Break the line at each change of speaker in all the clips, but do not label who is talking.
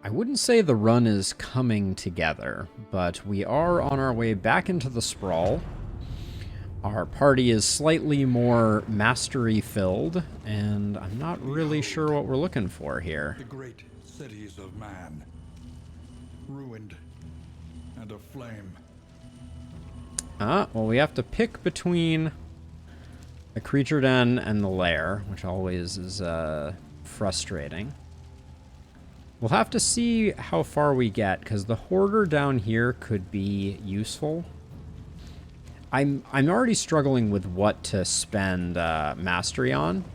I wouldn't say the run is coming together, but we are on our way back into the sprawl. Our party is slightly more mastery-filled, and I'm not really sure what we're looking for here.
The great cities of man, ruined and aflame.
Well, we have to pick between the creature den and the lair, which always is frustrating. We'll have to see how far we get, because the hoarder down here could be useful. I'm already struggling with what to spend mastery on.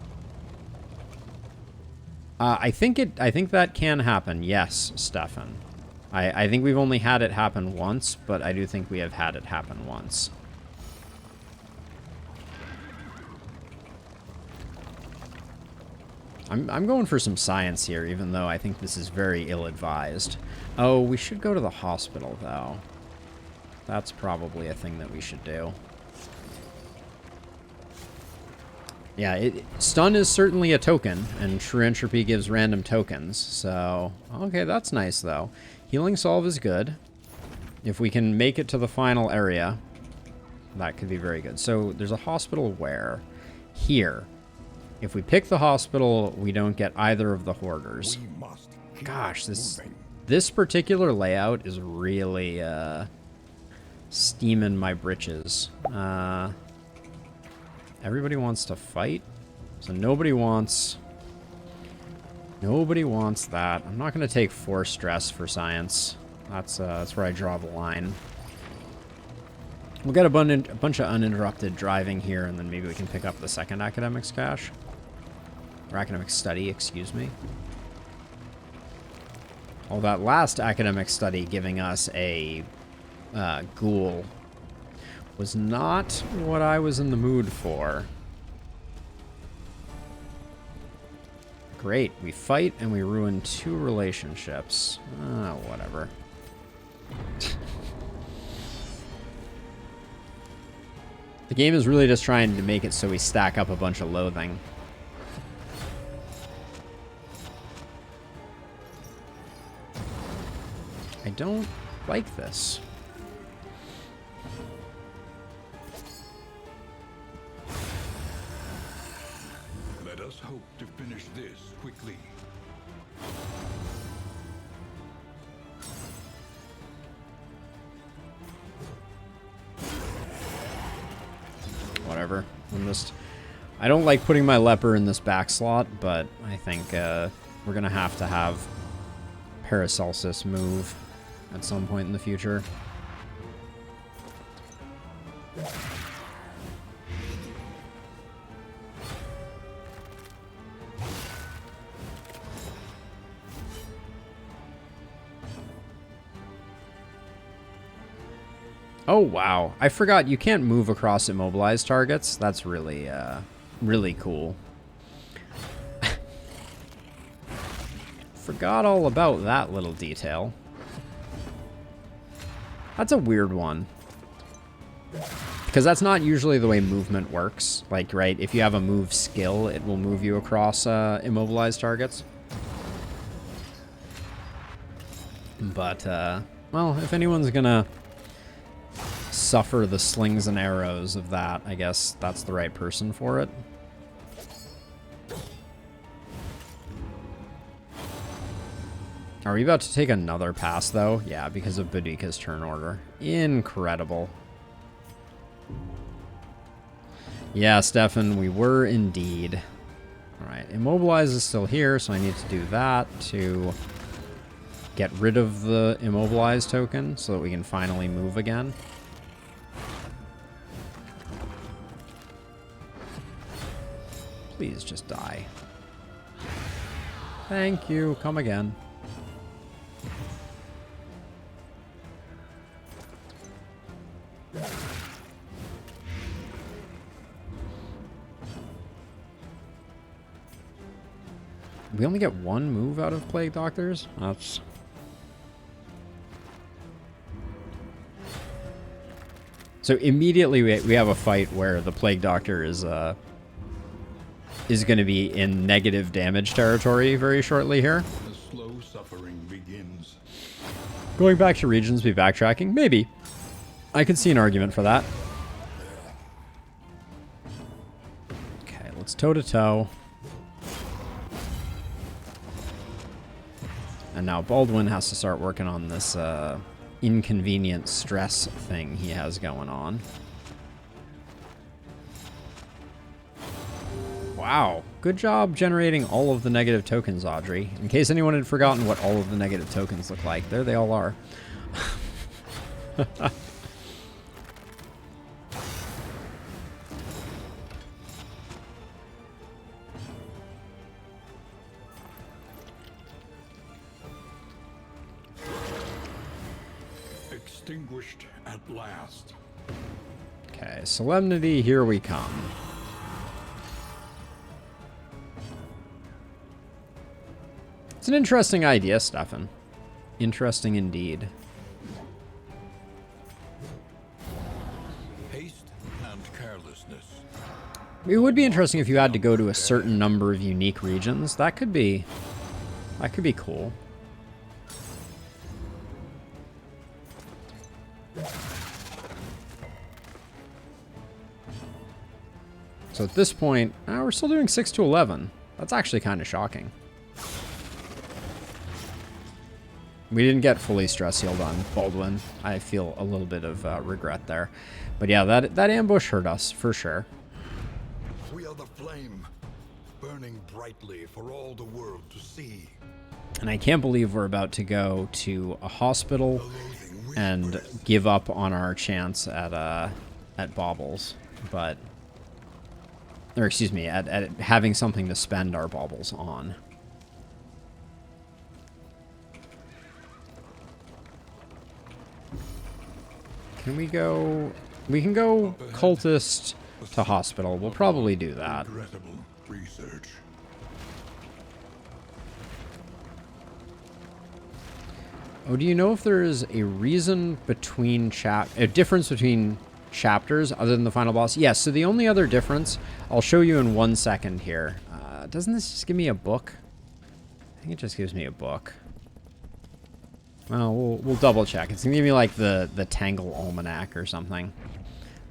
I think that can happen. Yes, Stefan. I think we've only had it happen once, but I do think we have had it happen once. I'm going for some science here, even though I think this is very ill-advised. Oh, we should go to the hospital, though. That's probably a thing that we should do. Yeah, stun is certainly a token, and true entropy gives random tokens, so... Okay, that's nice, though. Healing Solve is good. If we can make it to the final area, that could be very good. So, there's a hospital where? Here. If we pick the hospital, we don't get either of the hoarders. Gosh, this particular layout is really steaming my britches. Everybody wants to fight, so nobody wants that. I'm not going to take 4 stress for science. That's where I draw the line. We'll get a bunch of uninterrupted driving here, and then maybe we can pick up the second academics cache. Or academic study, excuse me. Oh, that last academic study giving us a ghoul was not what I was in the mood for. Great, we fight and we ruin 2 relationships. Whatever. The game is really just trying to make it so we stack up a bunch of loathing. I don't like this.
Let us hope to finish this quickly.
Whatever. I don't like putting my leper in this back slot, but I think we're gonna have to have Paracelsus move at some point in the future. Oh, wow. I forgot you can't move across immobilized targets. That's really, really cool. Forgot all about that little detail. That's a weird one. Because that's not usually the way movement works. Like, right, if you have a move skill, it will move you across immobilized targets. But, well, if anyone's gonna suffer the slings and arrows of that, I guess that's the right person for it. Are we about to take another pass, though? Yeah, because of Boudica's turn order. Incredible. Yeah, Stefan, we were indeed. Alright, Immobilize is still here, so I need to do that to get rid of the Immobilize token so that we can finally move again. Please just die. Thank you. Come again. We only get 1 move out of Plague Doctors? That's... So immediately we have a fight where the Plague Doctor is going to be in negative damage territory very shortly here.
The slow suffering begins.
Going back to regions be backtracking? Maybe. I could see an argument for that. Okay, let's toe-to-toe. And now Baldwin has to start working on this inconvenient stress thing he has going on. Wow. Good job generating all of the negative tokens, Audrey. In case anyone had forgotten what all of the negative tokens look like, there they all are.
Extinguished at last.
Okay, Solemnity, here we come. It's an interesting idea, Stefan. Interesting indeed.
Haste and carelessness.
It would be interesting if you had to go to a certain number of unique regions. That could be cool. So at this point, we're still doing 6 to 11. That's actually kind of shocking. We didn't get fully stress healed on Baldwin. I feel a little bit of regret there. But yeah, that ambush hurt us, for sure.
We are the flame, burning brightly for all the world to see.
And I can't believe we're about to go to a hospital and give up on our chance at baubles. But... Or excuse me, at having something to spend our baubles on. Can we go... We can go cultist to hospital. We'll probably do that.
Regrettable research.
Oh, do you know if there is a reason between a difference between chapters other than the final boss? Yes, so the only other difference, I'll show you in 1 second here. Doesn't this just give me a book? I think it just gives me a book. Well, we'll double check. It's gonna give me like the Tangle Almanac or something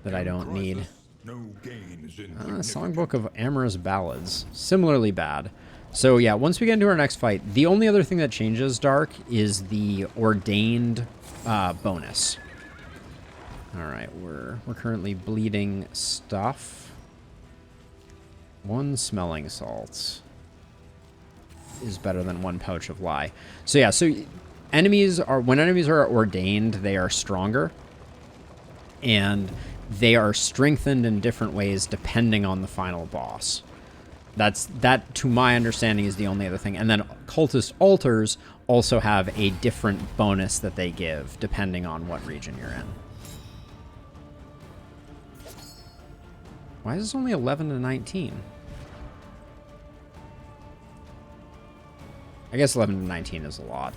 that I don't need.
No gains in
Songbook of Amorous Ballads. Similarly bad. So yeah, once we get into our next fight, the only other thing that changes, Dark, is the Ordained bonus. Alright, we're currently bleeding stuff. 1 smelling salts is better than 1 pouch of lye. So yeah, so when enemies are ordained, they are stronger. And they are strengthened in different ways depending on the final boss. That, to my understanding, is the only other thing. And then cultist altars also have a different bonus that they give depending on what region you're in. Why is this only 11 to 19? I guess 11 to 19 is a lot.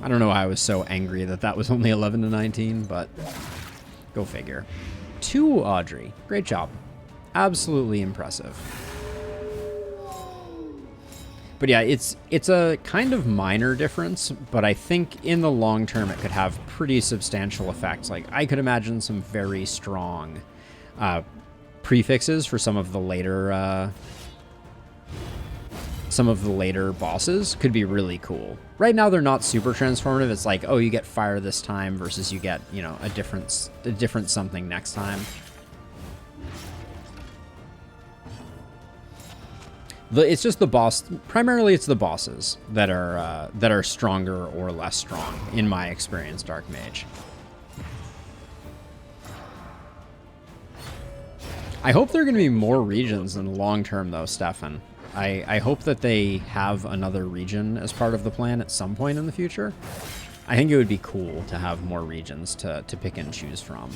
I don't know why I was so angry that was only 11 to 19, but go figure. 2, Audrey. Great job. Absolutely impressive. But yeah, it's a kind of minor difference, but I think in the long term it could have pretty substantial effects. Like, I could imagine some very strong prefixes for some of the later bosses could be really cool. Right now they're not super transformative. It's like, oh, you get fire this time versus you get, you know, a different something next time. It's just the boss. Primarily, it's the bosses that are stronger or less strong, in my experience, Dark Mage. I hope there are going to be more regions in the long term, though, Stefan. I hope that they have another region as part of the plan at some point in the future. I think it would be cool to have more regions to pick and choose from.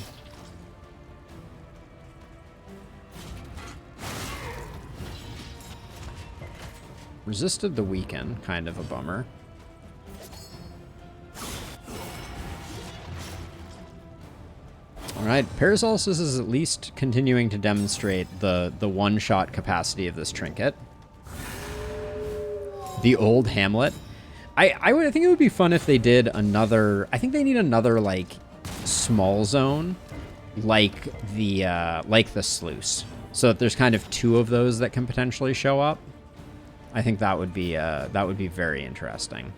Resisted the weaken, kind of a bummer. Alright, Paracelsus is at least continuing to demonstrate the one-shot capacity of this trinket. The old Hamlet. I think it would be fun if they did another. I think they need another like small zone, like the sluice, so that there's kind of two of those that can potentially show up. I think that would be very interesting.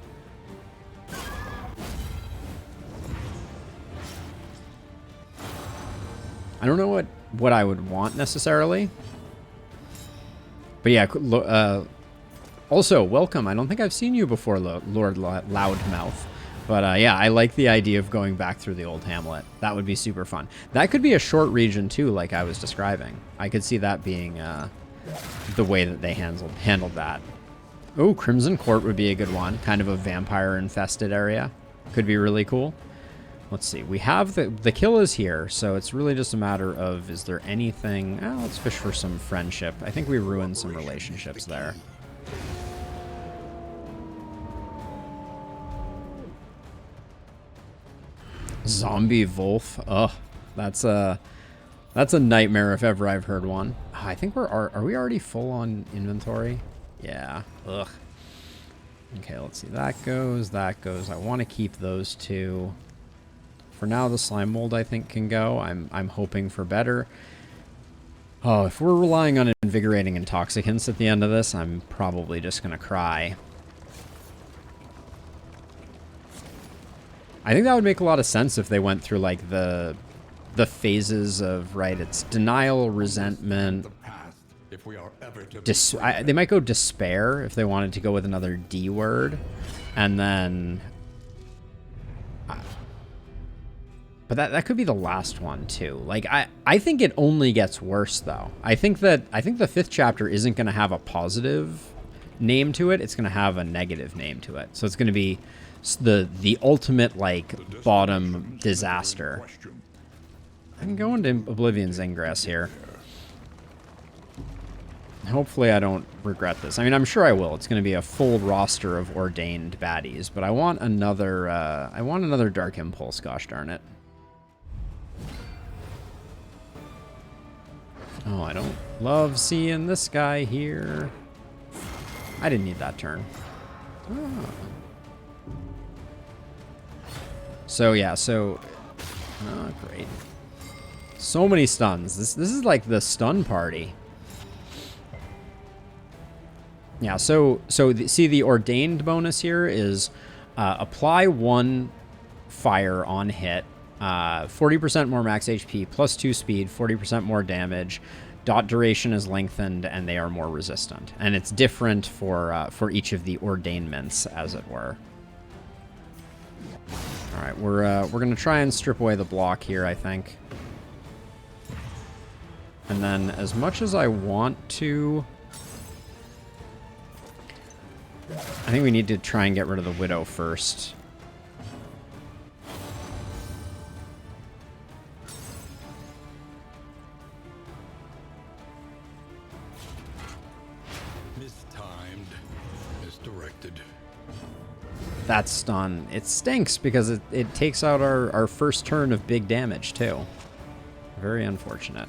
I don't know what I would want necessarily. But yeah, also, welcome. I don't think I've seen you before, Lord Loudmouth. But yeah, I like the idea of going back through the old Hamlet. That would be super fun. That could be a short region too, like I was describing. I could see that being the way that they handled that. Oh, Crimson Court would be a good one. Kind of a vampire-infested area. Could be really cool. Let's see. We have the kill is here, so it's really just a matter of, is there anything... Oh, let's fish for some friendship. I think we ruined some relationships there. Zombie Wolf. Ugh. That's a nightmare if ever I've heard one. Oh, I think are we already full on inventory? Yeah. Ugh. Okay, let's see. That goes. I want to keep those two. For now, the slime mold I think can go. I'm hoping for better. Oh, if we're relying on invigorating intoxicants at the end of this, I'm probably just gonna cry. I think that would make a lot of sense if they went through like the phases of, right, it's denial, resentment. They might go despair if they wanted to go with another D word, and then. But that could be the last one too. Like I think it only gets worse though. I think the 5th chapter isn't going to have a positive name to it. It's going to have a negative name to it. So it's going to be the ultimate like bottom disaster. I can go into Oblivion's Ingress here. Hopefully I don't regret this. I mean, I'm sure I will. It's going to be a full roster of ordained baddies, but I want another Dark Impulse, gosh darn it. Oh, I don't love seeing this guy here. I didn't need that turn. Oh. So yeah, oh, great. So many stuns. This is like the stun party. Yeah, so see the ordained bonus here is apply 1 fire on hit, 40% more max HP, plus 2 speed, 40% more damage, dot duration is lengthened, and they are more resistant. And it's different for each of the ordainments, as it were. All right, we're gonna try and strip away the block here, I think. And then, as much as I want to, I think we need to try and get rid of the Widow first.
Mistimed, misdirected.
That stun. It stinks because it takes out our first turn of big damage, too. Very unfortunate.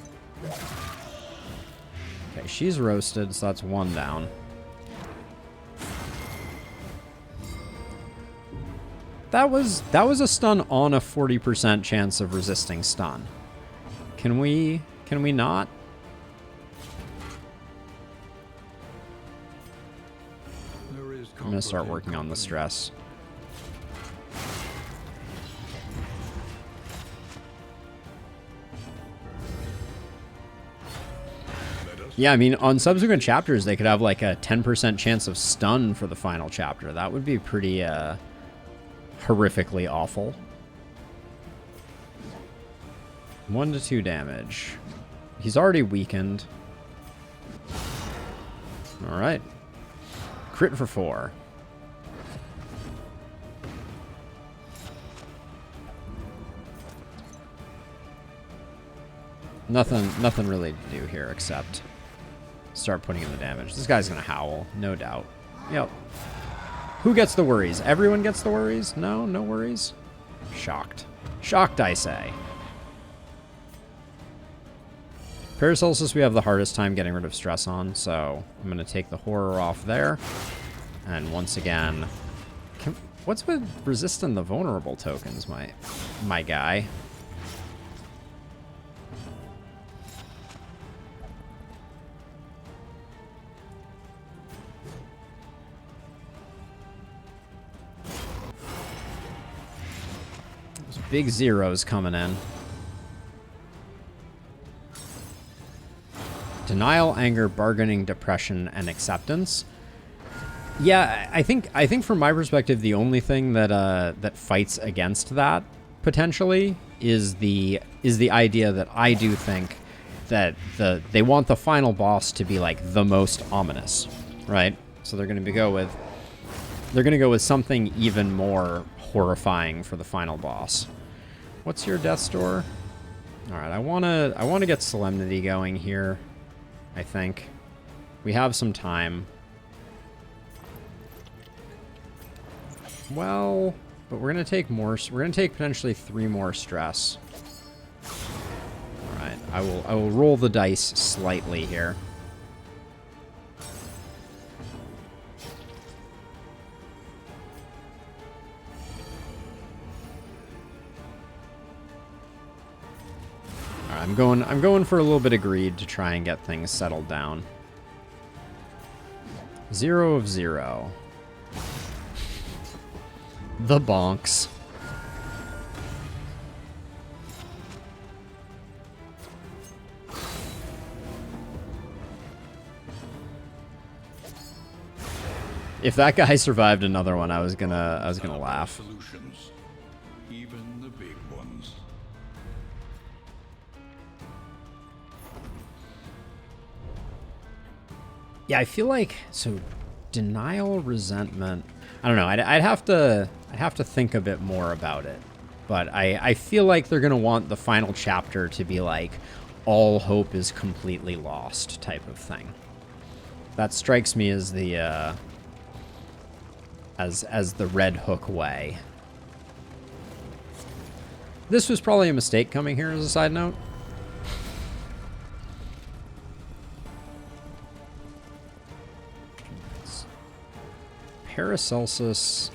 Okay, she's roasted, so that's 1 down. That was a stun on a 40% chance of resisting stun. Can we not? I'm gonna start working on the stress. Yeah, I mean, on subsequent chapters, they could have like a 10% chance of stun for the final chapter. That would be pretty horrifically awful. 1 to 2 damage. He's already weakened. All right. Crit for 4. Nothing really to do here except start putting in the damage. This guy's gonna howl, no doubt. Yep. Who gets the worries? Everyone gets the worries? No? No worries? Shocked. Shocked, I say. Paracelsus we have the hardest time getting rid of stress on, so I'm going to take the horror off there. And once again, what's with resisting the vulnerable tokens, my guy? Those big zeros coming in. Denial, anger, bargaining, depression, and acceptance. Yeah, I think from my perspective, the only thing that that fights against that potentially is the idea that I do think that they want the final boss to be like the most ominous, right? So they're going to go with something even more horrifying for the final boss. What's your death's door? All right, I want to get Solemnity going here. I think we have some time. Well, but we're gonna take more. We're gonna take potentially 3 more stress. All right, I will roll the dice slightly here. All right, I'm going for a little bit of greed to try and get things settled down. 0 of 0. The bonks. If that guy survived another one, I was gonna laugh.
Solutions, even the big ones.
Yeah, I feel like so denial, resentment. I don't know. I'd have to think a bit more about it, but I feel like they're gonna want the final chapter to be like all hope is completely lost type of thing. That strikes me as the as the Red Hook way. This was probably a mistake coming here as a side note. Paracelsus.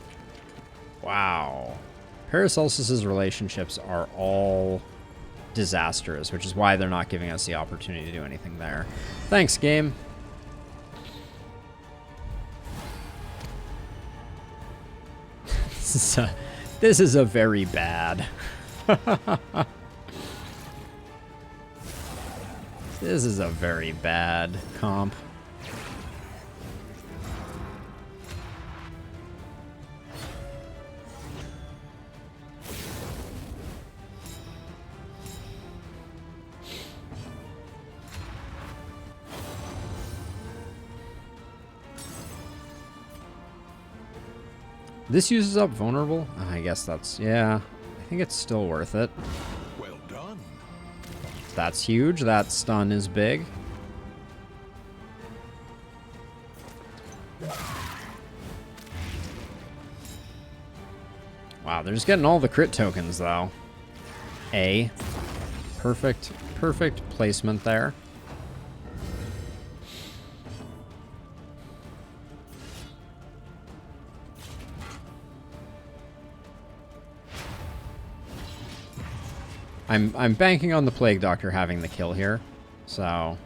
Wow. Paracelsus's relationships are all disastrous, which is why they're not giving us the opportunity to do anything there. Thanks, game. This is a very bad. This is a very bad comp. This uses up vulnerable? I guess that's, yeah. I think it's still worth it.
Well done.
That's huge. That stun is big. Wow, they're just getting all the crit tokens, though. A. Perfect placement there. I'm banking on the Plague Doctor having the kill here, so...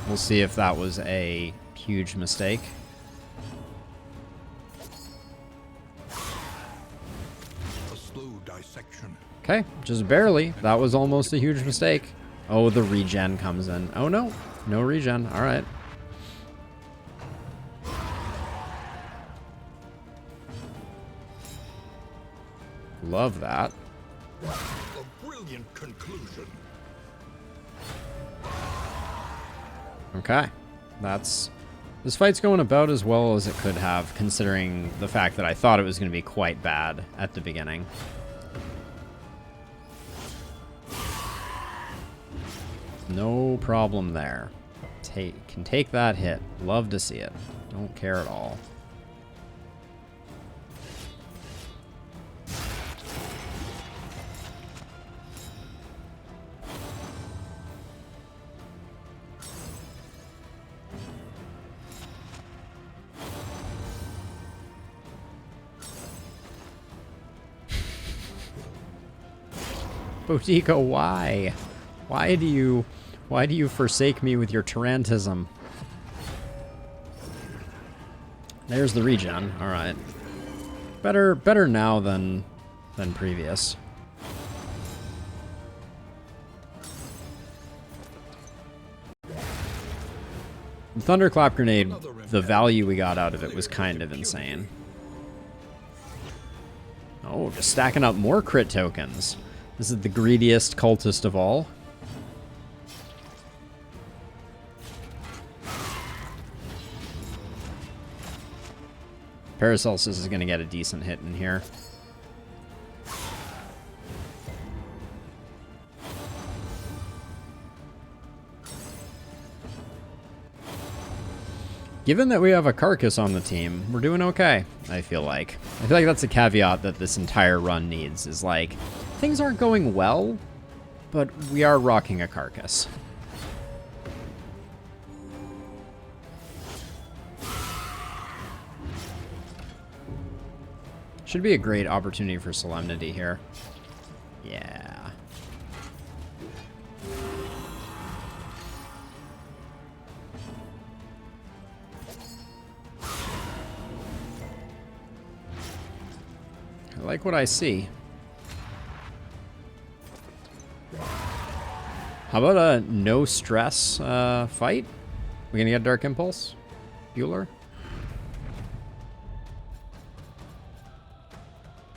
We'll see if that was a huge mistake.
A slow dissection.
Okay, just barely. That was almost a huge mistake. Oh, the regen comes in. Oh no, no regen. All right. Love that.
A brilliant conclusion.
Okay. This fight's going about as well as it could have, considering the fact that I thought it was going to be quite bad at the beginning. No problem there. Can take that hit. Love to see it. Don't care at all. Boudico, why? Why do you forsake me with your Tarantism? There's the regen. All right. Better now than previous. The Thunderclap Grenade, the value we got out of it was kind of insane. Oh, just stacking up more crit tokens. This is the greediest cultist of all. Paracelsus is going to get a decent hit in here. Given that we have a Carcass on the team, we're doing okay, I feel like. I feel like that's a caveat that this entire run needs, is like, things aren't going well, but we are rocking a Carcass. Should be a great opportunity for Solemnity here. Yeah. I like what I see. How about a no stress fight? We gonna get Dark Impulse? Bueller?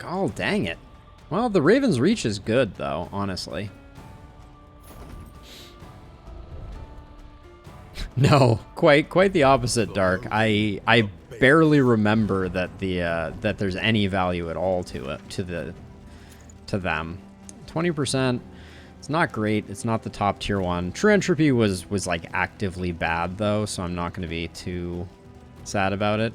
Oh, dang it. Well, the Raven's Reach is good, though, honestly. No, quite the opposite, Dark. I barely remember that that there's any value at all to it, to them. 20%. It's not great. It's not the top tier one. True Entropy was like actively bad though, so I'm not going to be too sad about it.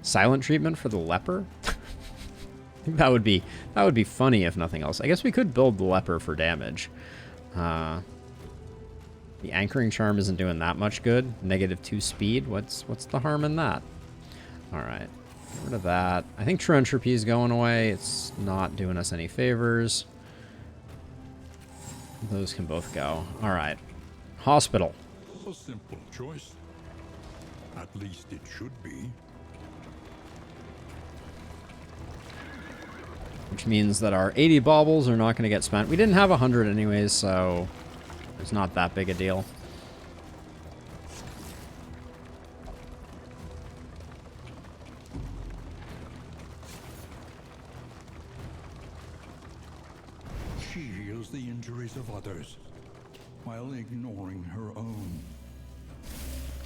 Silent treatment for the leper. I think that would be funny if nothing else. I guess we could build the leper for damage. The anchoring charm isn't doing that much good. -2 speed. What's the harm in that? All right, get rid of that. I think True Entropy is going away. It's not doing us any favors. Those can both go. All right, hospital.
A simple choice. At least it should be.
Which means that our 80 baubles are not going to get spent. We didn't have 100 anyways, so it's not that big a deal.
She heals the injuries of others while ignoring her own.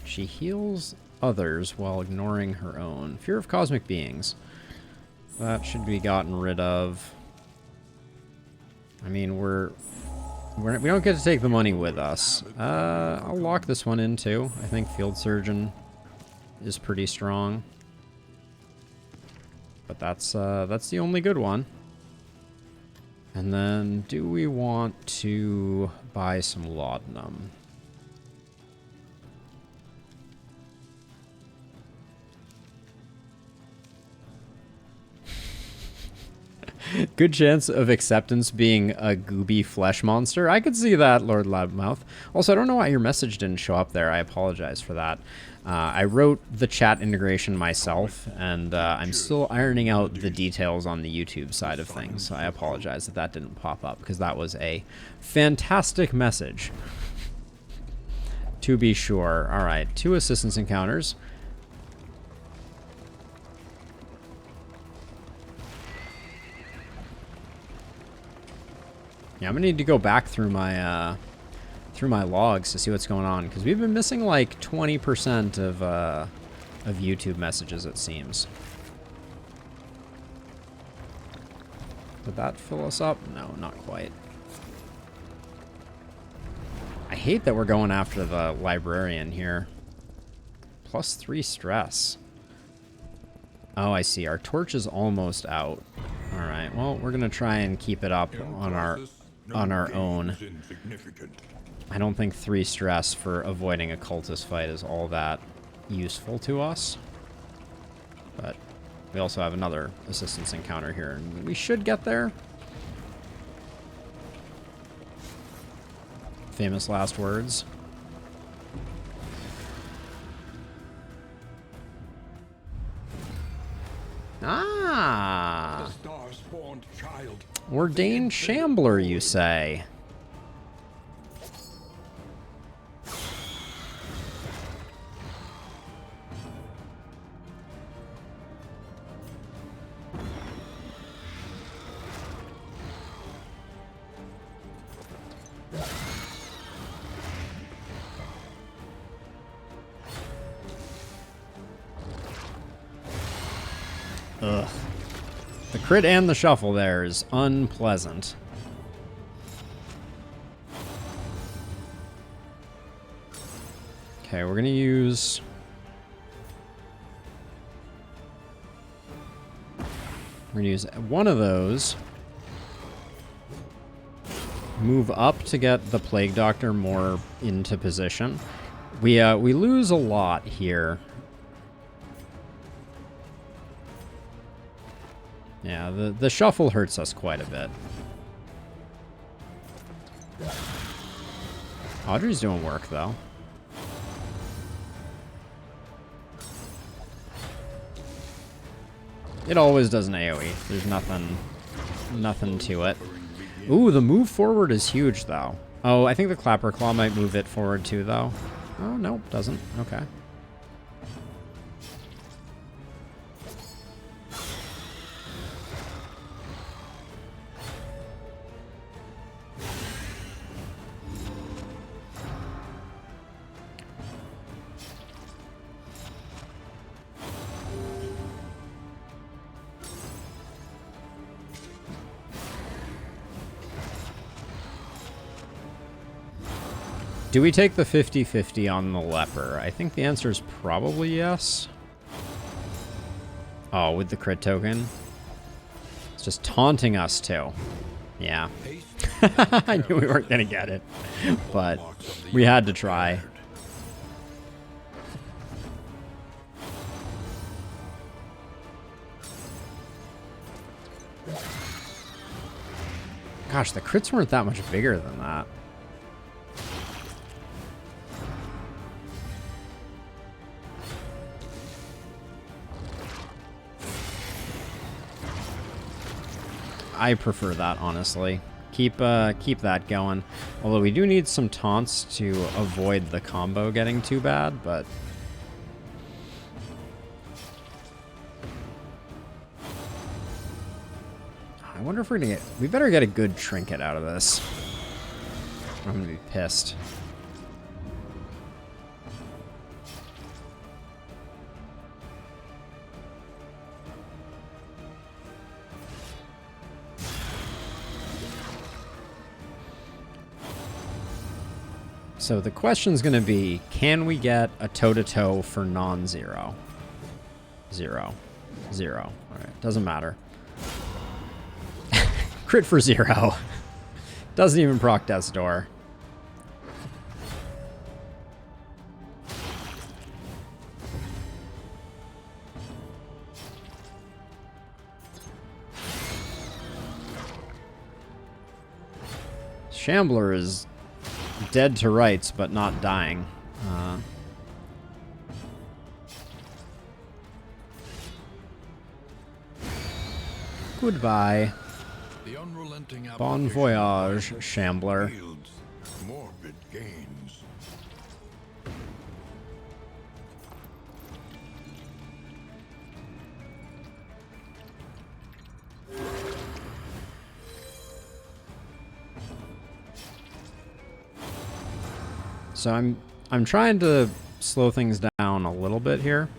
She heals others while ignoring her own. Fear of cosmic beings. That should be gotten rid of. I mean, we don't get to take the money with us. I'll lock this one in too. I think Field Surgeon is pretty strong. But that's the only good one. And then, do we want to buy some laudanum? Good chance of acceptance being a gooby flesh monster. I could see that, Lord Loudmouth. Also, I don't know why your message didn't show up there. I apologize for that. I wrote the chat integration myself, and I'm still ironing out the details on the YouTube side of things. So I apologize that didn't pop up, because that was a fantastic message. To be sure. All right, 2 assistance encounters. Yeah, I'm gonna need to go back through my logs to see what's going on, because we've been missing like 20% of YouTube messages, it seems. Did that fill us up? No, not quite. I hate that we're going after the librarian here. +3 stress. Oh, I see. Our torch is almost out. All right. Well, we're gonna try and keep it up on our own. I don't think 3 stress for avoiding a cultist fight is all that useful to us. But we also have another assistance encounter here, and we should get there. Famous last words. Ah!
The star-spawned child.
Ordained Shambler, you say? Ugh. The crit and the shuffle there is unpleasant. Okay, we're gonna use... We're gonna use one of those. Move up to get the Plague Doctor more into position. We lose a lot here. Yeah, the shuffle hurts us quite a bit. Audrey's doing work, though. It always does an AoE. There's nothing to it. Ooh, the move forward is huge, though. Oh, I think the Clapper Claw might move it forward, too, though. Oh, no, doesn't. Okay. Do we take the 50-50 on the leper? I think the answer is probably yes. Oh, with the crit token? It's just taunting us, too. Yeah. I knew we weren't going to get it. But we had to try. Gosh, the crits weren't that much bigger than that. I prefer that, honestly. Keep that going. Although we do need some taunts to avoid the combo getting too bad, but... I wonder if we're gonna get... We better get a good trinket out of this. I'm gonna be pissed. So the question's going to be, can we get a toe-to-toe for non-zero? 0. 0. Alright, doesn't matter. Crit for 0. Doesn't even proc Death's Door. Shambler is dead to rights, but not dying. Goodbye. Bon voyage, Shambler.
Morbid gains.
So I'm trying to slow things down a little bit here.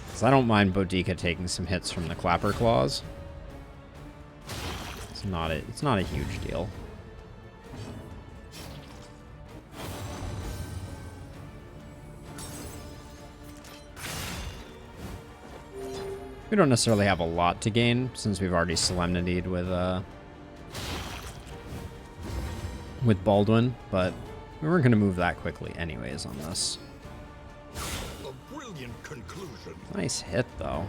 Because I don't mind Boudica taking some hits from the Clapper Claws. It's not a huge deal. We don't necessarily have a lot to gain since we've already solemnitied with Baldwin, but we weren't going to move that quickly anyways on this.
A brilliant conclusion.
Nice hit, though.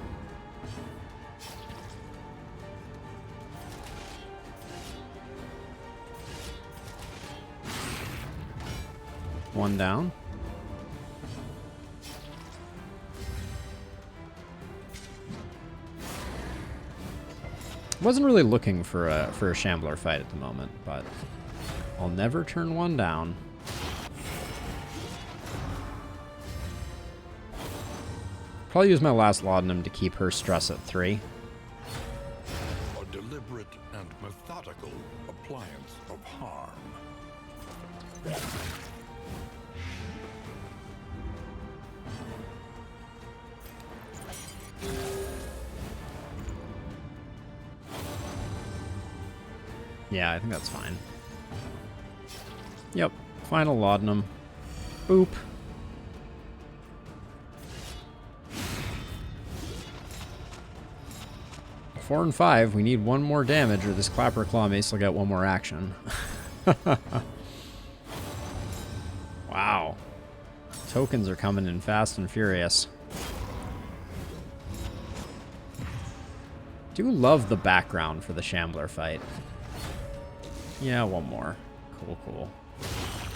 one down. Wasn't really looking for a Shambler fight at the moment, but I'll never turn one down. Probably use my last laudanum to keep her stress at 3.
A deliberate and methodical appliance of harm.
Yeah, I think that's fine. Yep, final laudanum. Boop. Four and 5, we need one more damage or this Clapper Claw may still get one more action. Wow. Tokens are coming in fast and furious. Do love the background for the Shambler fight. Yeah, one more. Cool, cool.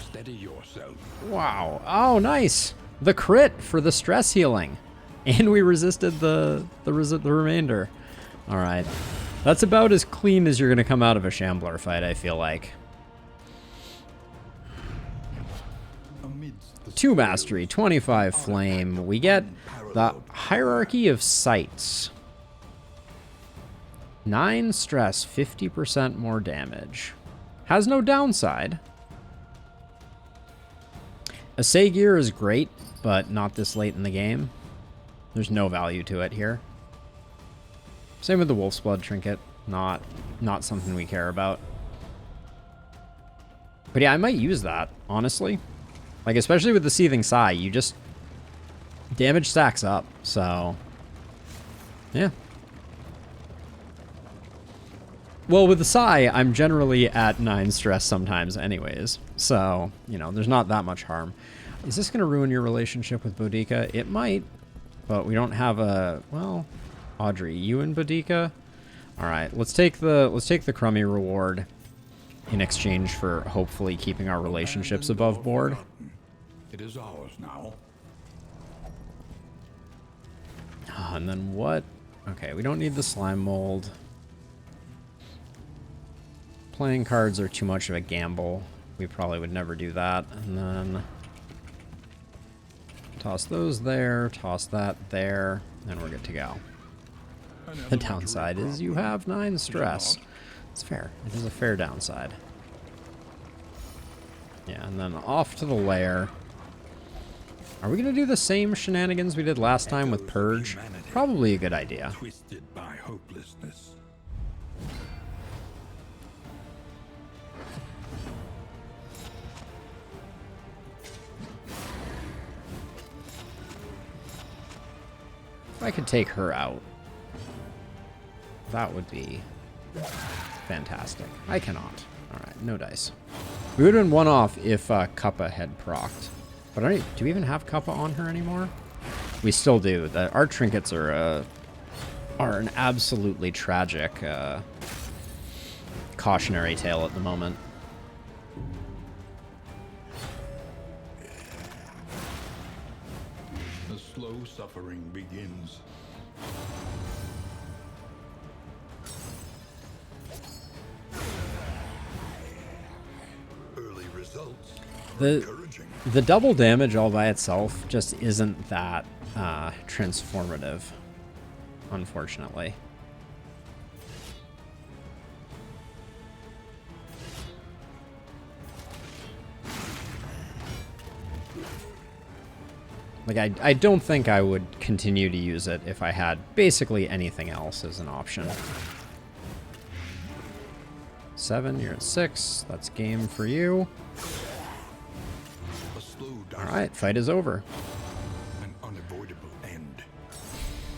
Steady yourself.
Wow. Oh, nice. The crit for the stress healing. And we resisted the remainder. All right. That's about as clean as you're going to come out of a Shambler fight, I feel like. 2 mastery, 25 flame. We get the hierarchy of sights. 9 stress, 50% more damage. Has no downside. Assay gear is great, but not this late in the game. There's no value to it here. Same with the Wolf's Blood trinket. Not something we care about. But yeah, I might use that, honestly. Like, especially with the Seething Sigh, you just... damage stacks up, so... yeah. Well, with the Sigh, I'm generally at 9 stress sometimes anyways. So, you know, there's not that much harm. Is this going to ruin your relationship with Boudica? It might, but we don't have a... well, Audrey, you and Boudica? Alright, let's take the crummy reward in exchange for hopefully keeping our relationships above board.
It is ours now.
And then what? Okay, we don't need the slime mold. Playing cards are too much of a gamble. We probably would never do that. And then toss those there, toss that there, and we're good to go. The downside is you have 9 stress. It's fair. It is a fair downside. Yeah, and then off to the lair. Are we going to do the same shenanigans we did last time with Purge? Probably a good idea.
Twisted by hopelessness.
If I could take her out, that would be fantastic. I cannot. Alright, no dice. We would have been one off if Kappa had procced. But do we even have Kappa on her anymore? We still do. Our trinkets are an absolutely tragic cautionary tale at the moment.
The slow suffering begins. Early results.
The double damage all by itself just isn't that transformative, unfortunately. Like, I don't think I would continue to use it if I had basically anything else as an option. 7, you're at 6. That's game for you. Alright, fight is over.
An unavoidable end.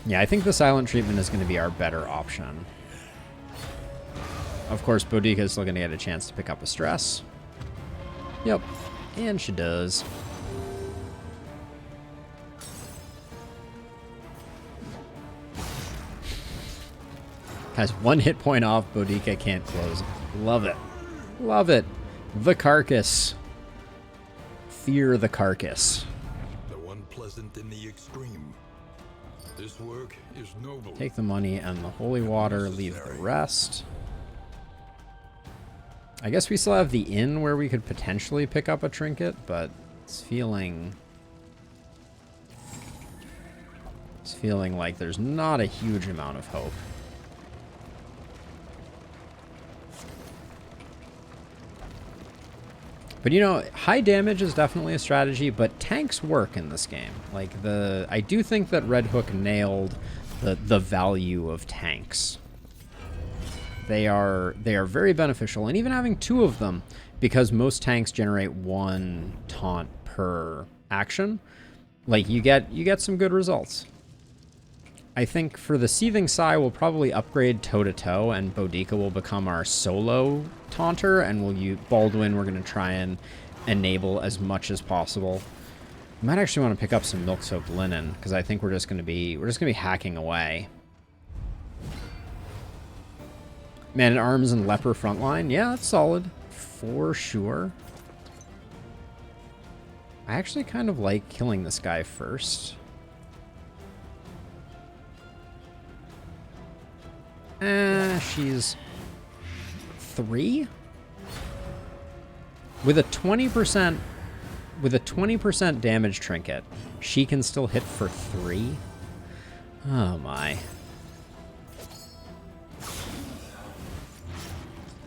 Yeah, I think the silent treatment is going to be our better option. Of course, Boudica is still going to get a chance to pick up a stress. Yep, and she does. Has 1 hit point off, Boudica can't close. Love it. Love it. The Carcass. fear the carcass.
The one pleasant in the extreme. This work is noble.
Take the money and the holy water, leave the rest. I guess we still have the inn where we could potentially pick up a trinket, but it's feeling like there's not a huge amount of hope. But you know, high damage is definitely a strategy, but tanks work in this game. Like I do think that Red Hook nailed the value of tanks. They are very beneficial, and even having 2 of them, because most tanks generate 1 taunt per action, like you get some good results. I think for the Seething Sigh, we'll probably upgrade toe-to-toe, and Boudica will become our solo taunter, and Baldwin we're going to try and enable as much as possible. I might actually want to pick up some milk-soaked linen, because I think we're just going to be hacking away. Man-at-Arms and Leper frontline, yeah, that's solid for sure. I actually kind of like killing this guy first. She's 3 with a 20% damage trinket. She can still hit for 3. Oh my!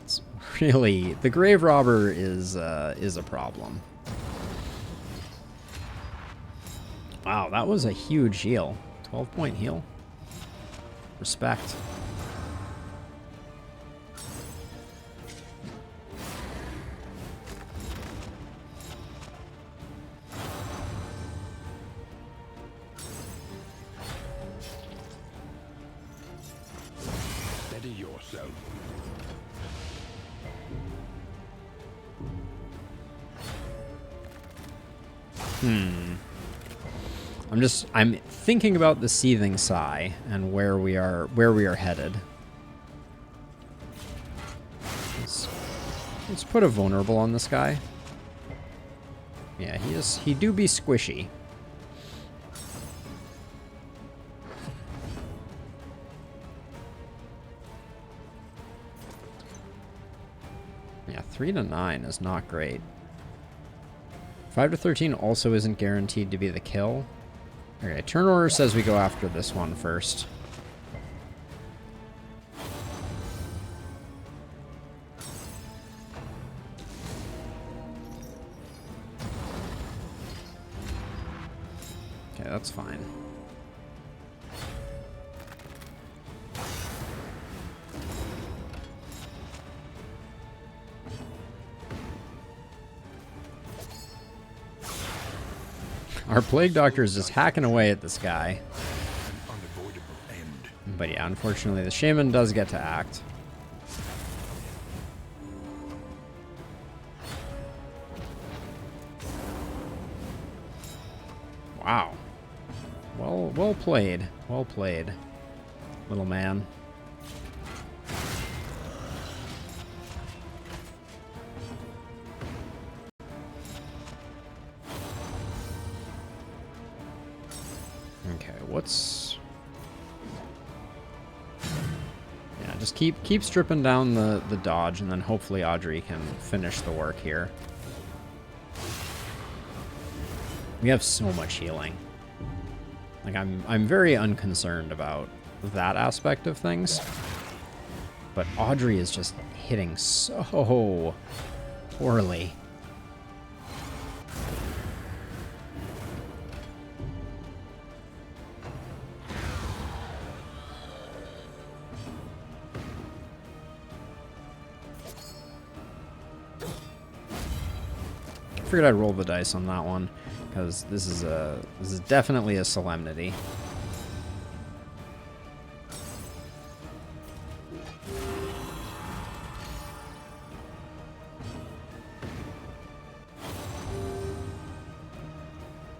It's really, the Grave Robber is a problem. Wow, that was a huge heal. 12-point heal. Respect.
Steady yourself.
I'm thinking about the Seething Sigh and where we are headed. Let's put a vulnerable on this guy. Yeah, he do be squishy. Yeah, 3 to 9 is not great. 5 to 13 also isn't guaranteed to be the kill. Okay, turn order says we go after this one first. Okay, that's fine. Our Plague Doctor is just hacking away at this guy. But yeah, unfortunately, the Shaman does get to act. Wow. Well played. Well played, little man. Okay, what's... Yeah, just keep stripping down the dodge, and then hopefully Audrey can finish the work here. We have so much healing. Like, I'm very unconcerned about that aspect of things. But Audrey is just hitting so poorly. I figured I'd roll the dice on that one, because this is definitely a solemnity.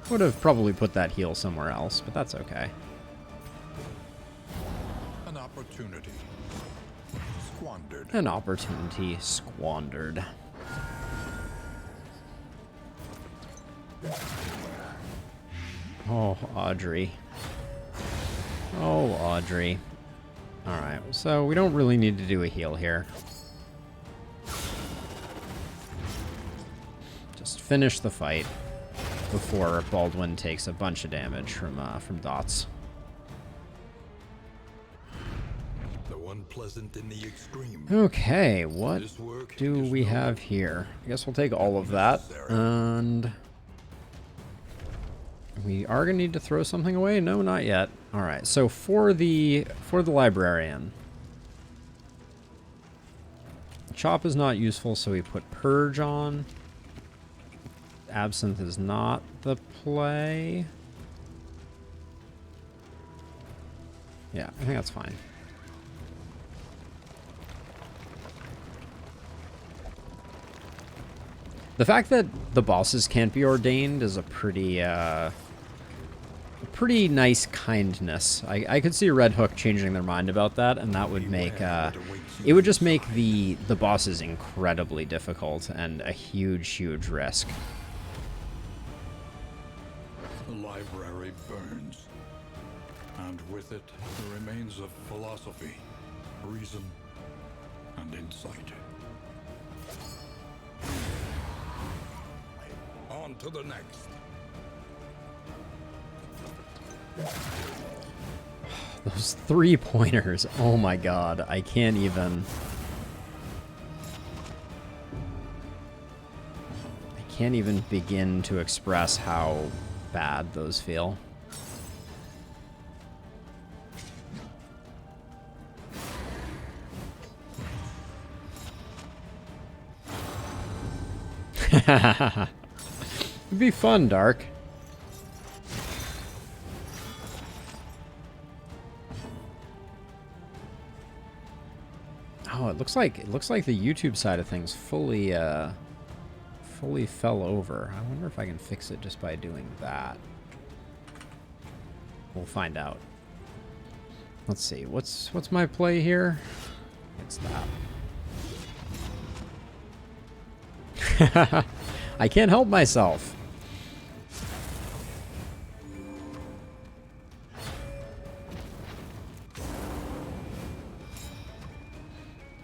Would have probably put that heal somewhere else, but that's okay.
An opportunity squandered.
An opportunity squandered. Oh, Audrey. Oh, Audrey. Alright, so we don't really need to do a heal here. Just finish the fight before Baldwin takes a bunch of damage from dots.
Though unpleasant in the extreme.
Okay, what
This work
do
is
we
no
have here? I guess we'll take all of that, and we are gonna need to throw something away. No, not yet. All right. So for the librarian, chop is not useful, so we put purge on. Absinthe is not the play. Yeah, I think that's fine. The fact that the bosses can't be ordained is a pretty nice kindness. I could see Red Hook changing their mind about that, and that would make it would just make the bosses incredibly difficult and a huge risk.
The library burns, and with it the remains of philosophy, reason, and insight. On to the next.
Those 3 pointers. Oh my god, I can't even begin to express how bad those feel. It'd be fun, Dark. Oh, it looks like the YouTube side of things fully fell over. I wonder if I can fix it just by doing that. We'll find out. Let's see. What's my play here? It's that. I can't help myself.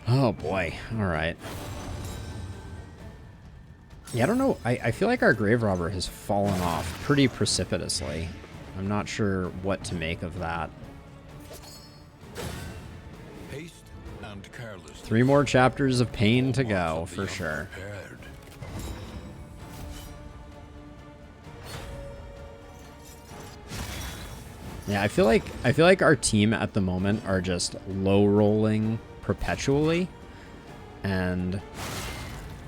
Oh boy. All right. Yeah, I don't know. I feel like our grave robber has fallen off pretty precipitously. I'm not sure what to make of that.
Haste and carelessness.
3 more chapters of pain to go, for sure.
Unprepared.
Yeah, I feel like our team at the moment are just low rolling perpetually, and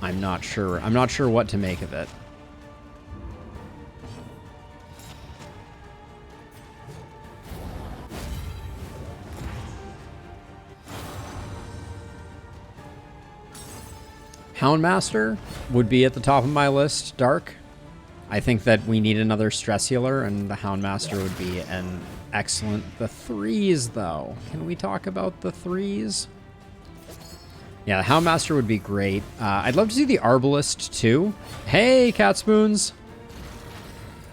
I'm not sure what to make of it. Houndmaster would be at the top of my list, Dark. I think that we need another stress healer, and the Houndmaster would be an excellent... The 3s, though. Can we talk about the 3s? Yeah, the Houndmaster would be great. I'd love to see the Arbalist, too. Hey, Cat Spoons!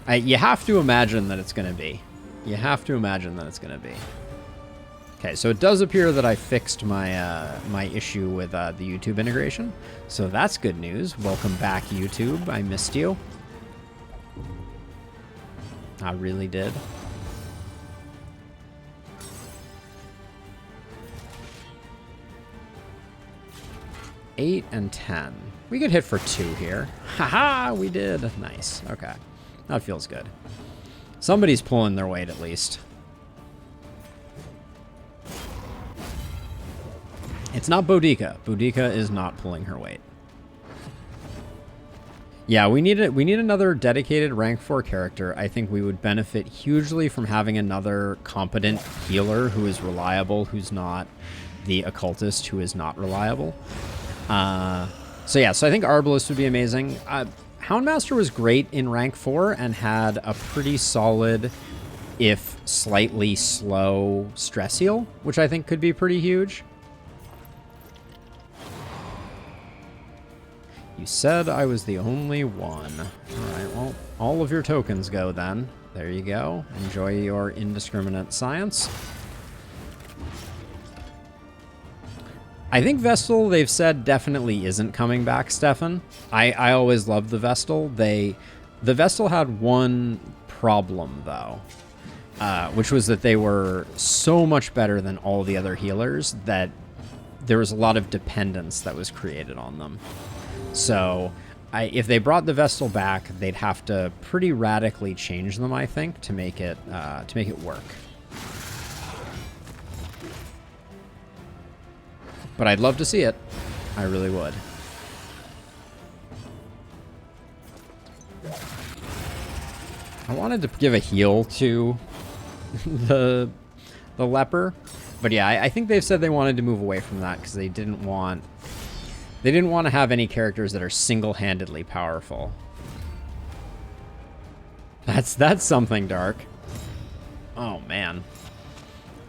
You have to imagine that it's going to be. You have to imagine that it's going to be. Okay, so it does appear that I fixed my my issue with the YouTube integration. So that's good news. Welcome back, YouTube. I missed you. I really did. Eight and 10. We could hit for 2 here. Haha, we did. Nice. Okay. That feels good. Somebody's pulling their weight at least. It's not Boudica. Boudica is not pulling her weight. Yeah, we need another dedicated rank 4 character. I think we would benefit hugely from having another competent healer who is reliable, who's not the occultist who is not reliable. So yeah, so I think Arbalist would be amazing. Houndmaster was great in rank 4 and had a pretty solid, if slightly slow, stress heal, which I think could be pretty huge. You said I was the only one. Alright, well, all of your tokens go then. There you go. Enjoy your indiscriminate science. I think Vestal, they've said, definitely isn't coming back, Stefan. I always loved the Vestal. The Vestal had one problem, though, which was that they were so much better than all the other healers that there was a lot of dependence that was created on them. So if they brought the Vestal back, they'd have to pretty radically change them, I think, to make it work. But I'd love to see it. I really would. I wanted to give a heal to the leper, but yeah, I think they've said they wanted to move away from that because they didn't want to have any characters that are single-handedly powerful. That's something, Dark. Oh man.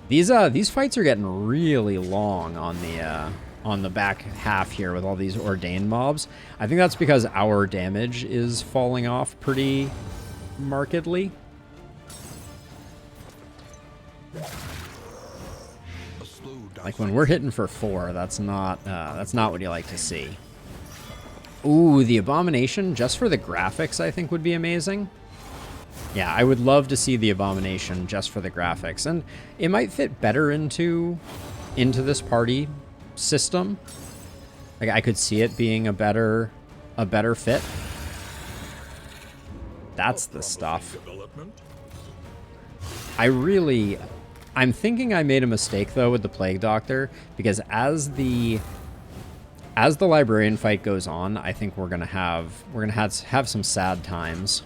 These fights are getting really long on the back half here with all these ordained mobs. I think that's because our damage is falling off pretty markedly. Like when we're hitting for 4, that's not what you like to see. Ooh, the Abomination just for the graphics I think would be amazing. Yeah, I would love to see the Abomination just for the graphics, and it might fit better into this party system. Like I could see it being a better fit. That's the stuff. I'm thinking I made a mistake though with the Plague Doctor, because as the librarian fight goes on, I think we're gonna have some sad times.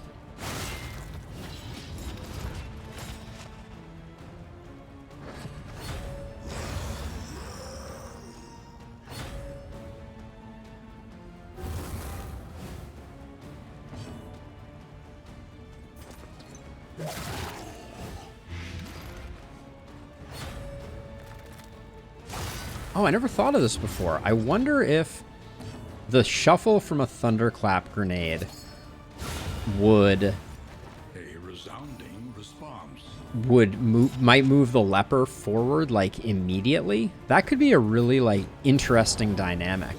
Oh, I never thought of this before. I wonder if the shuffle from a thunderclap grenade would
A resounding response.
might move the leper forward like immediately. That could be a really like interesting dynamic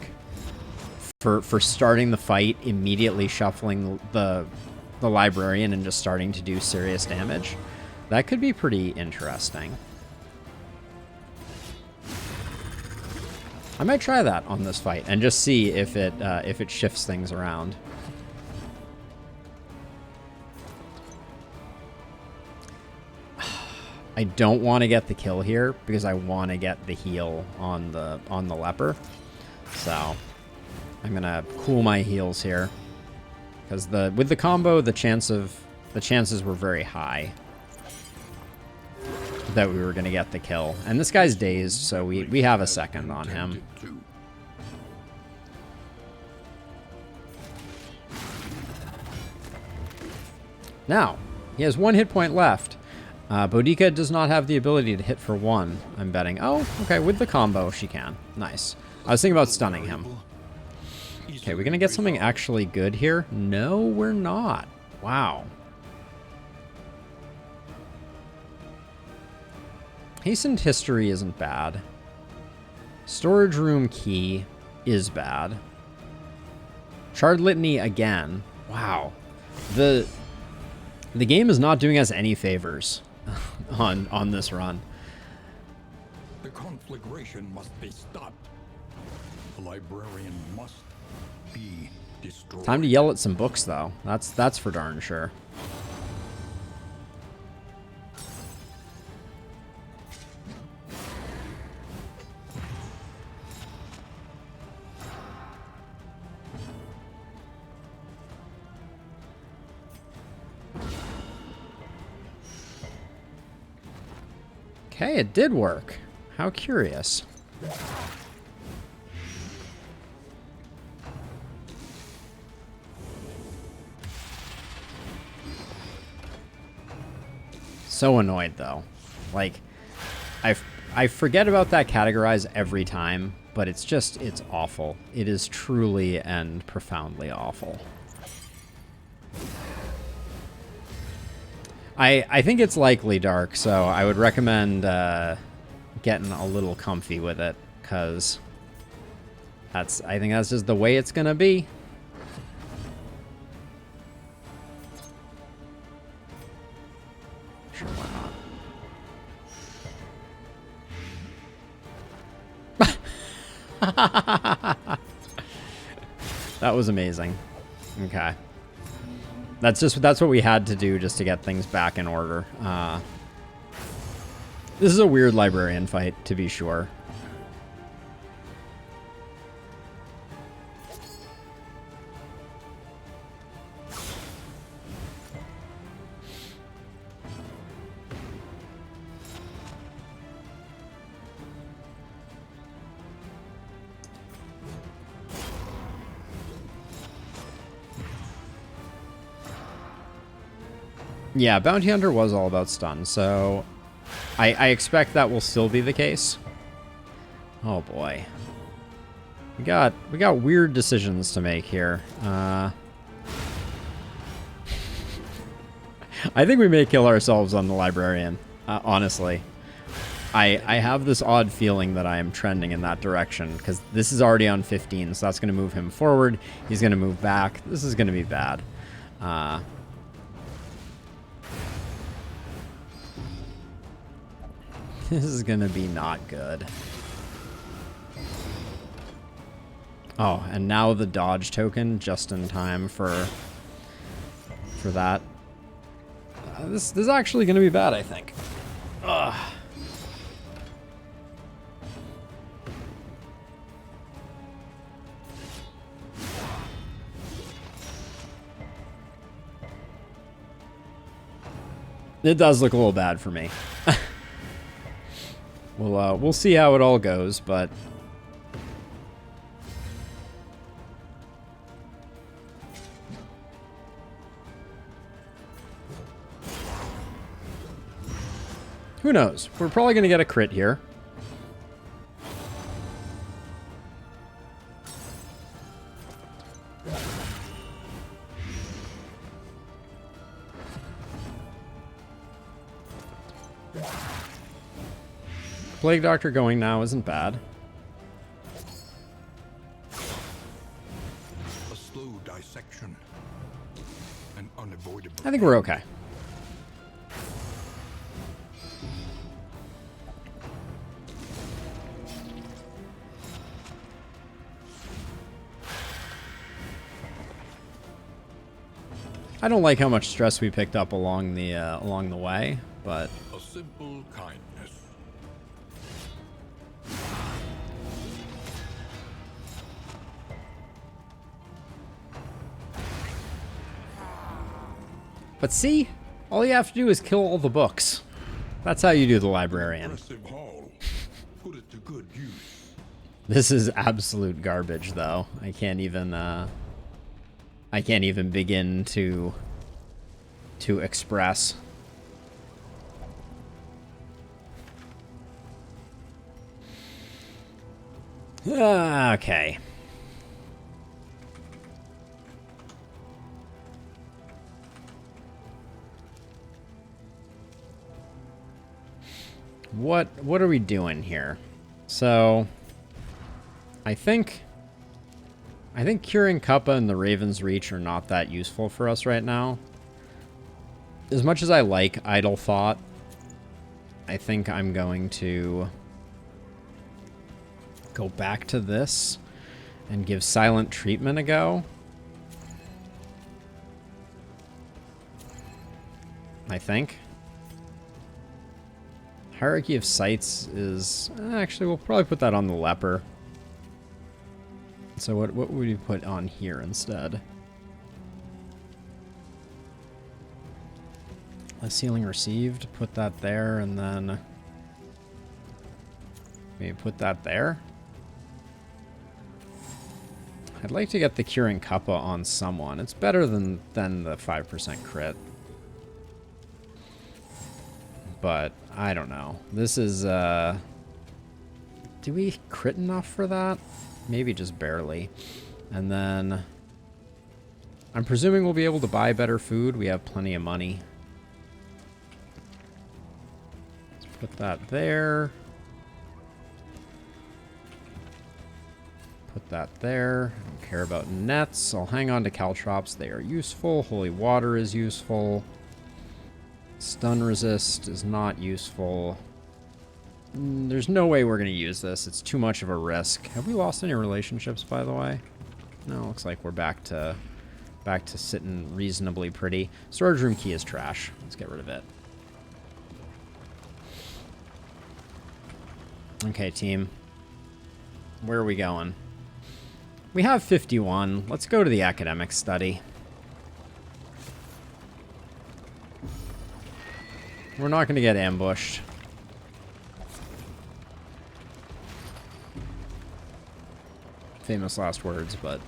for starting the fight, immediately shuffling the librarian and just starting to do serious damage. That could be pretty interesting. I might try that on this fight and just see if it shifts things around. I don't want to get the kill here because I want to get the heal on the leper. So I'm gonna cool my heals here because with the combo the chances were very high that we were going to get the kill. And this guy's dazed, so we have a second on him. Now, he has 1 hit point left. Boudica does not have the ability to hit for 1, I'm betting. Oh, okay, with the combo, she can. Nice. I was thinking about stunning him. Okay, we're going to get something actually good here? No, we're not. Wow. Hastened History isn't bad. Storage Room Key is bad. Charred Litany again. Wow. The game is not doing us any favors on this run.
The conflagration must be stopped. The librarian must be destroyed.
Time to yell at some books, though. That's for darn sure. Okay, it did work. How curious. So annoyed though. Like, I forget about that categorize every time, but it's just, it's awful. It is truly and profoundly awful. I think it's likely dark, so I would recommend getting a little comfy with it, because I think that's just the way it's gonna be. Sure, why not? That was amazing. Okay. That's what we had to do just to get things back in order. This is a weird librarian fight, to be sure. Yeah, Bounty Hunter was all about stun, so I expect that will still be the case. Oh boy. We got weird decisions to make here. I think we may kill ourselves on the librarian, honestly. I have this odd feeling that I am trending in that direction, because this is already on 15, so that's going to move him forward. He's going to move back. This is going to be bad. This is going to be not good. Oh, and now the dodge token just in time for that. This is actually going to be bad, I think. Ugh. It does look a little bad for me. We'll see how it all goes, but who knows? We're probably going to get a crit here. Plague Doctor going now isn't bad.
A slow dissection. An unavoidable.
I think we're okay. I don't like how much stress we picked up along the way, but
A simple kindness.
But see, all you have to do is kill all the books. That's how you do the librarian.
Impressive haul. Put it to good use.
This is absolute garbage, though. I can't even begin to express. Okay. What are we doing here? So, I think Curing Kappa and the Raven's Reach are not that useful for us right now. As much as I like Idle Thought, I think I'm going to go back to this and give Silent Treatment a go. I think. Hierarchy of Sights is... actually, we'll probably put that on the Leper. So what would we put on here instead? Less healing received. Put that there, and then... maybe put that there? I'd like to get the Curing Kappa on someone. It's better than the 5% crit. But I don't know. This is Do we crit enough for that? Maybe just barely. And then I'm presuming we'll be able to buy better food. We have plenty of money. Let's put that there. Put that there. I don't care about nets. I'll hang on to caltrops. They are useful. Holy water is useful. Stun resist is not useful. There's no way we're going to use this. It's too much of a risk. Have we lost any relationships, by the way? No, looks like we're back to sitting reasonably pretty. Storage room key is trash. Let's get rid of it. Okay, team. Where are we going? We have 51. Let's go to the academic study. We're not going to get ambushed. Famous last words, but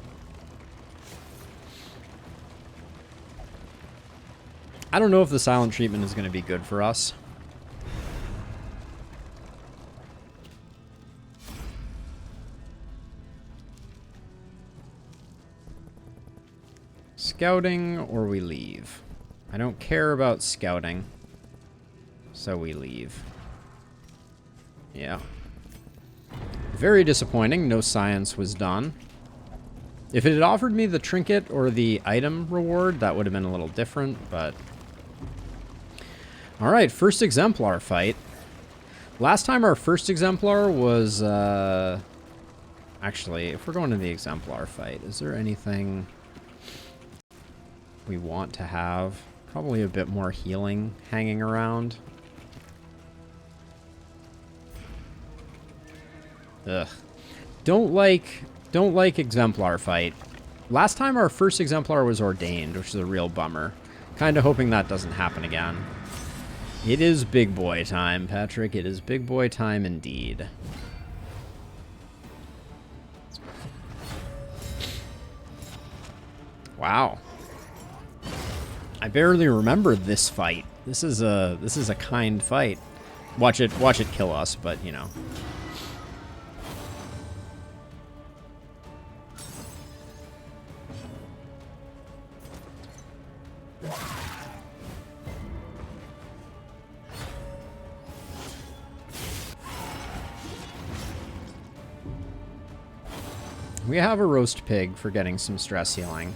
I don't know if the silent treatment is going to be good for us. Scouting or we leave. I don't care about scouting, so we leave. Yeah. Very disappointing. No science was done. If it had offered me the trinket or the item reward, that would have been a little different, but... Alright, first exemplar fight. Last time our first exemplar was, Actually, if we're going to the exemplar fight, is there anything we want to have? Probably a bit more healing hanging around. Ugh. Don't like exemplar fight. Last time our first exemplar was ordained, which is a real bummer. Kind of hoping that doesn't happen again. It is big boy time, Patrick. It is big boy time indeed. Wow. I barely remember this fight. This is a kind fight. Watch it kill us, but you know. We have a roast pig for getting some stress healing.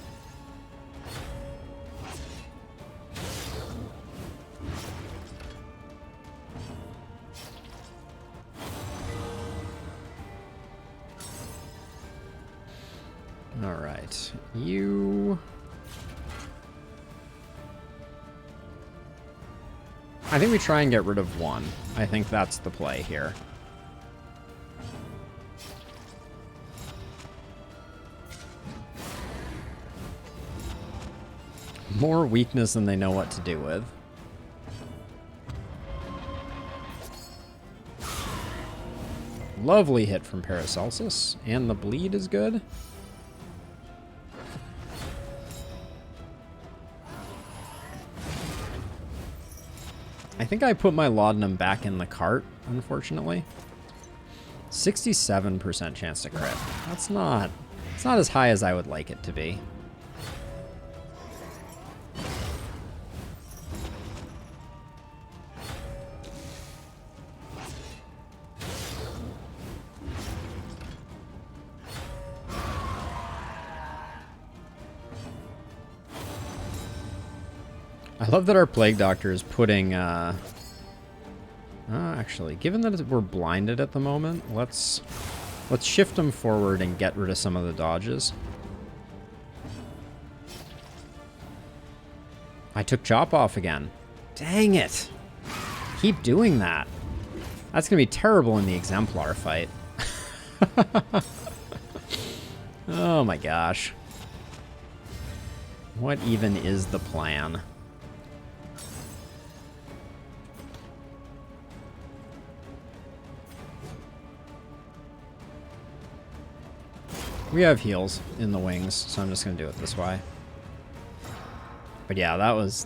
All right, you... I think we try and get rid of one. I think that's the play here. More weakness than they know what to do with. Lovely hit from Paracelsus, and the bleed is good. I think I put my laudanum back in the cart, unfortunately. 67% chance to crit. It's not as high as I would like it to be. I love that our Plague Doctor is putting, actually, given that we're blinded at the moment, let's shift them forward and get rid of some of the dodges. I took Chop off again. Dang it. Keep doing that. That's going to be terrible in the Exemplar fight. Oh my gosh. What even is the plan? We have heals in the wings, so I'm just going to do it this way. But yeah,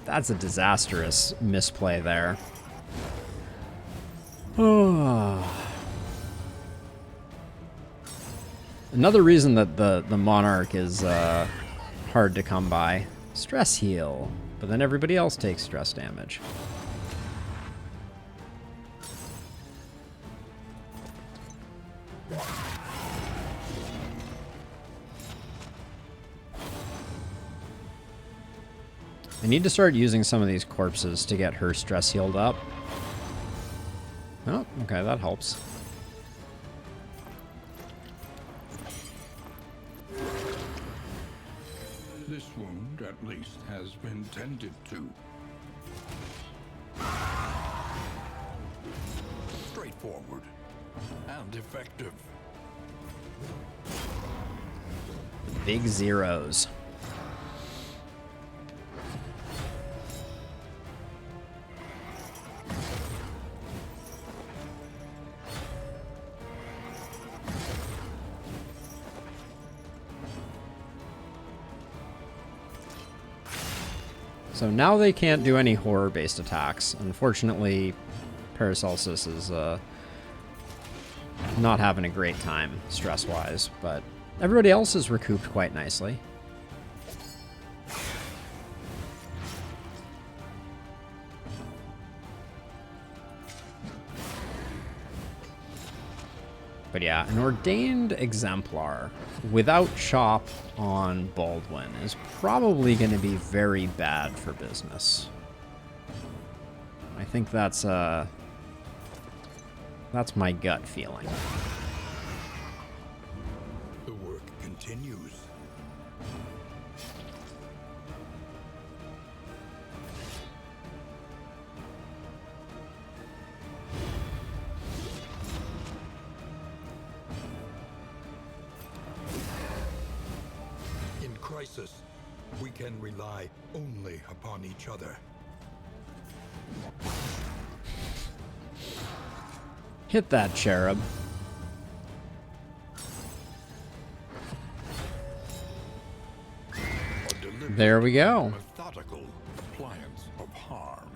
that's a disastrous misplay there. Oh. Another reason that the Monarch is hard to come by. Stress heal. But then everybody else takes stress damage. I need to start using some of these corpses to get her stress healed up. Oh, okay, that helps.
This wound, at least, has been tended to. Straightforward and effective.
Big zeros. So now they can't do any horror-based attacks. Unfortunately, Paracelsus is not having a great time stress-wise, but everybody else is recouped quite nicely. But yeah, an Ordained Exemplar without Chop on Baldwin is probably going to be very bad for business. I think that's my gut feeling.
The work continues. In crisis, we can rely only upon each other.
Hit that cherub. There we go.
Methodical appliance of harm.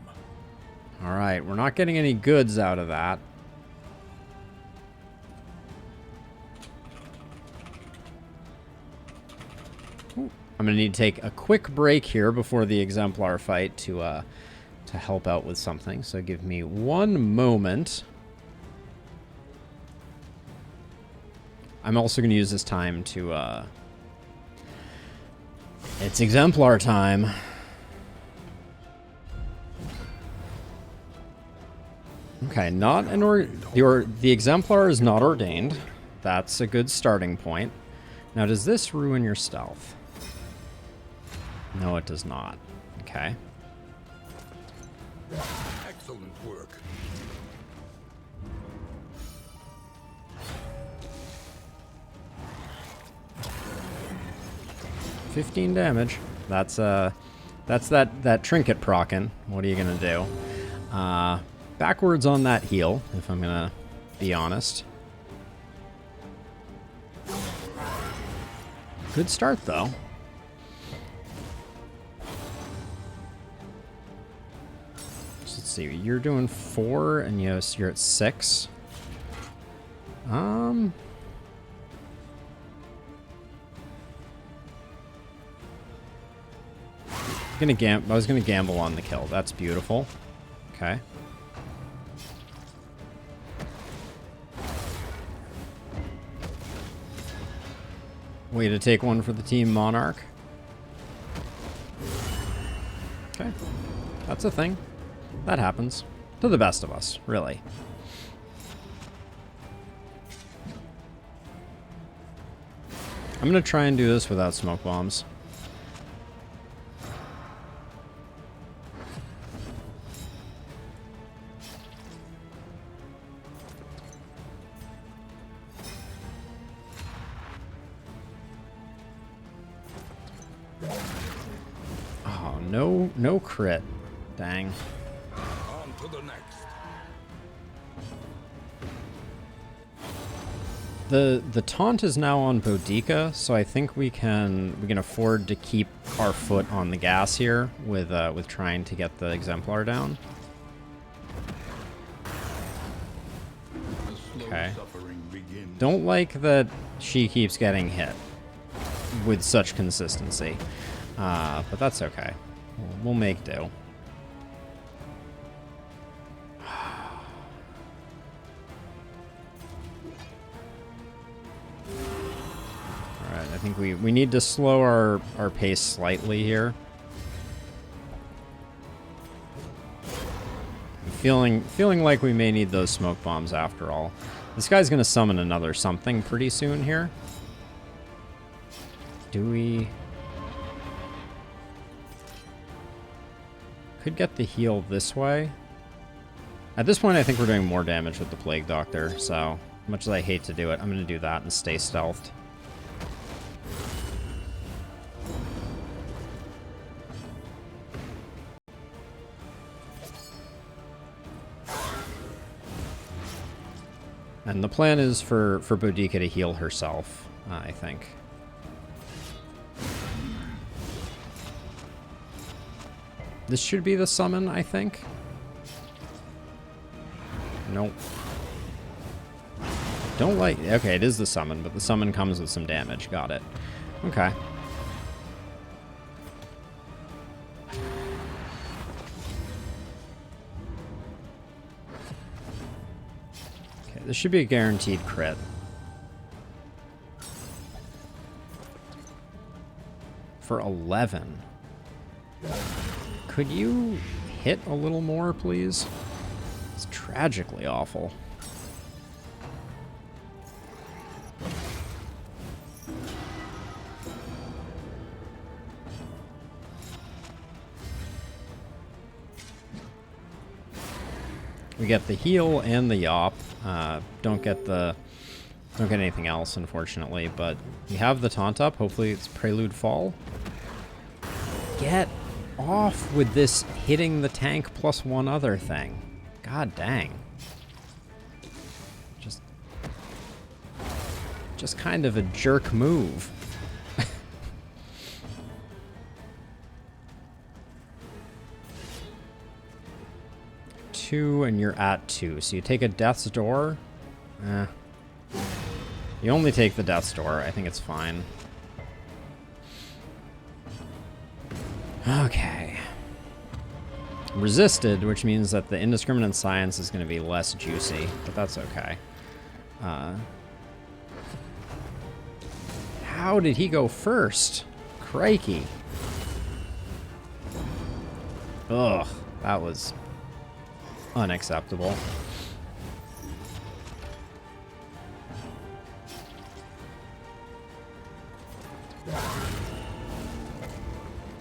All right, we're not getting any goods out of that. Ooh, I'm gonna need to take a quick break here before the Exemplar fight to help out with something. So give me one moment. I'm also gonna use this time to it's Exemplar time. Okay, not an the Exemplar is not ordained. That's a good starting point. Now, does this ruin your stealth? No, it does not. Okay.
Excellent work.
$15 damage. That's that trinket prockin'. What are you gonna do? Backwards on that heal, if I'm gonna be honest. Good start though. So let's see. You're doing 4, and you're at 6. I was gonna gamble on the kill. That's beautiful. Okay. Way to take one for the Team Monarch. Okay. That's a thing. That happens. To the best of us, really. I'm gonna try and do this without smoke bombs. Oh, no crit. Dang.
On to the next.
The taunt is now on Boudica, so I think we can afford to keep our foot on the gas here with trying to get the Exemplar down.
The slow
Okay.
suffering begins.
Don't like that she keeps getting hit with such consistency. But that's okay. We'll make do. Alright, I think we need to slow our pace slightly here. I'm feeling like we may need those smoke bombs after all. This guy's gonna summon another something pretty soon here. Do we... Could get the heal this way. At this point, I think we're doing more damage with the Plague Doctor, so much as I hate to do it, I'm going to do that and stay stealthed. And the plan is for Boudica to heal herself, I think. This should be the summon, I think. Nope. Don't like... Okay, it is the summon, but the summon comes with some damage. Got it. Okay. Okay, this should be a guaranteed crit. For 11. Could you hit a little more, please? It's tragically awful. We get the heal and the yop. Don't get anything else, unfortunately, but we have the taunt up. Hopefully it's Prelude Fall. Get off with this hitting the tank plus one other thing. God dang. Just kind of a jerk move. Two and you're at 2. So you take a Death's Door. You only take the Death's Door. I think it's fine. Okay. Resisted, which means that the Indiscriminate Science is going to be less juicy, but that's okay. How did he go first? Crikey. Ugh, that was unacceptable.